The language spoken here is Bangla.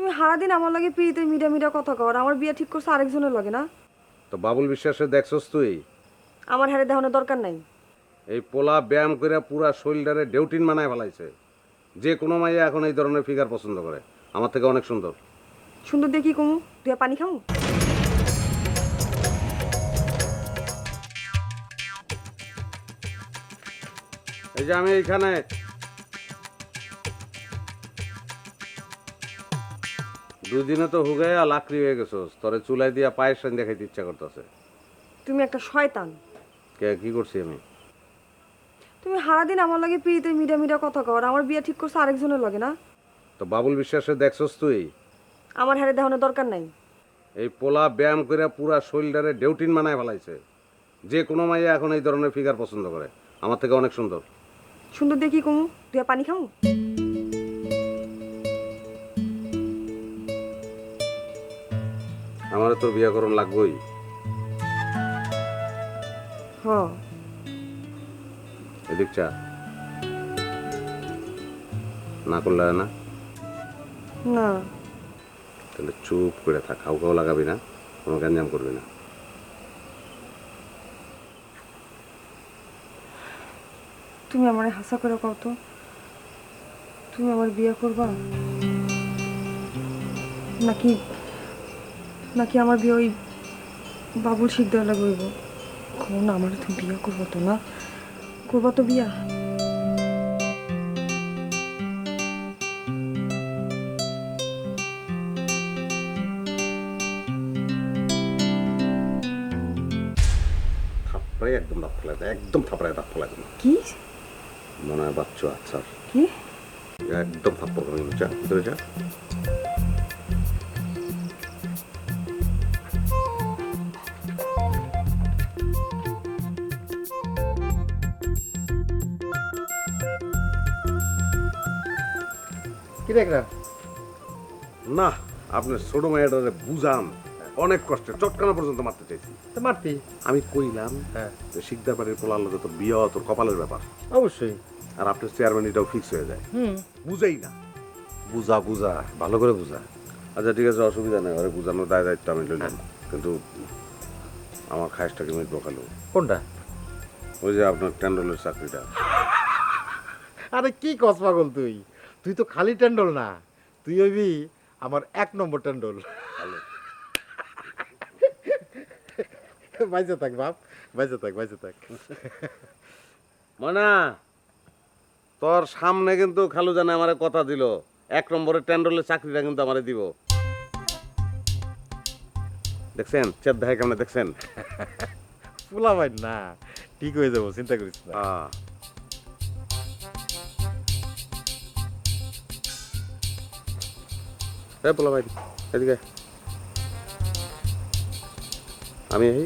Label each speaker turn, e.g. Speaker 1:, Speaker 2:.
Speaker 1: তুমি সারাদিন আমার লাগে পিড়িতে মিডা মিডা কথা কর, আমার বিয়া ঠিক করছে আরেকজনের লাগে না।
Speaker 2: তো বাবুল বিশ্বাসে দেখছস তুই?
Speaker 1: আমার হারে দেখানোর দরকার নাই।
Speaker 2: এই পোলা ব্যায়াম করে পুরা শরীরটারে ডেউটিন বানায় ফেলাইছে। যে কোনো মাইয়া এখন এই ধরনের ফিগার পছন্দ করে, আমার থেকে অনেক সুন্দর।
Speaker 1: সুন্দর দেখি কমু, তুই পানি খামু।
Speaker 2: এই যে আমি এইখানে দুদিনে তো হুগাইয়া লাকড়ি হয়ে গেছোস, তোরে চুলাই দিয়া পায়ের সান দেখাইতে ইচ্ছা করতেছে।
Speaker 1: তুমি একটা শয়তান।
Speaker 2: কে কি করছি আমি?
Speaker 1: তুমি সারাদিন আমার লাগে পিড়িতে মিডা মিডা কথা কর, আমার বিয়া ঠিক করছে আরেকজনের লাগে না।
Speaker 2: তো বাবুল বিশ্বাসে দেখছস তুই?
Speaker 1: আমার হারে দেখানোর দরকার নাই।
Speaker 2: এই পোলা ব্যায়াম করে পুরা শরীরটারে ডেউটিন বানায় ফেলাইছে। যে কোনো মাইয়া এখন এই ধরনের ফিগার পছন্দ করে, আমার থেকে অনেক সুন্দর।
Speaker 1: সুন্দর দেখি কমু, তুই পানি খামু।
Speaker 2: আমার তোর বিয়ে করণ লাগবেই।
Speaker 1: হ।
Speaker 2: এদিক চা না করলে হয় না?
Speaker 1: না।
Speaker 2: তাহলে চুপ করে থাক, খাও খাও লাগাবি না, কোনো গ্যাঞ্জাম করবি না।
Speaker 1: তুমি আমার হাসা করে কও তো, তুমি আমার বিয়ে করবা নাকি নাকি আমার বিয়ে ওই বাবুল শিকদার লাগবে? কও না, আমার তুমি বিয়ে করবো তো? না করবা তো বিয়া?
Speaker 2: থাপড়াই একদম দাঁত ফেলাই দেয়, একদম থাপড়ায় দাঁত ফেলাই দেয়।
Speaker 1: কি
Speaker 2: মনে হয় বাচ্চা আচ্ছা,
Speaker 1: কি
Speaker 2: একদম থাপ্পড় করে যা ভিতরে যা।
Speaker 3: কি দেখলাম?
Speaker 2: না, আপনার ছোট মেয়েটারে বুঝান, অনেক কষ্টে চটকানা পর্যন্ত মারতে চাইছি।
Speaker 3: তো মারতি।
Speaker 2: আমি কইলাম
Speaker 3: হ্যাঁ,
Speaker 2: যে শিকদার বাড়ির পোলার লোকে তোর বিয়ে তোর কপালের ব্যাপার,
Speaker 3: অবশ্যই।
Speaker 2: আর আপনার চেয়ারম্যান এটাও ফিক্স হয়ে যায়।
Speaker 3: হুম,
Speaker 2: বুঝাই না, বুঝা বুঝা ভালো করে বুঝা। আচ্ছা ঠিক আছে, অসুবিধা নেই, ওরে বুঝানোর দায় দায়িত্ব আমি লইলাম, কিন্তু আমার খাইসটাকে মিটবো খালো।
Speaker 3: কোনটা?
Speaker 2: ওই যে আপনার ট্যান্ডলের চাকরিটা।
Speaker 3: আরে কি কস পাগল তুই? তুই তো খালি ট্যান্ডল না, তুই হইবি আমার 1 নম্বর ট্যান্ডল। বাইজে থাক বাপ, বাইজে থাক, বাইজে থাক।
Speaker 2: মনা, তোর সামনে কিন্তু খালু জানে আমারে কথা দিল, 1 নম্বরের ট্যান্ডলের চাকরিটা কিন্তু আমারে দিব। দেখছেন চেত দেখায় কেমন, দেখছেন?
Speaker 3: ফুলা ভাই না, ঠিক হয়ে যাবো, চিন্তা করিস না।
Speaker 2: পোলা ভাই এদিকে আমি এই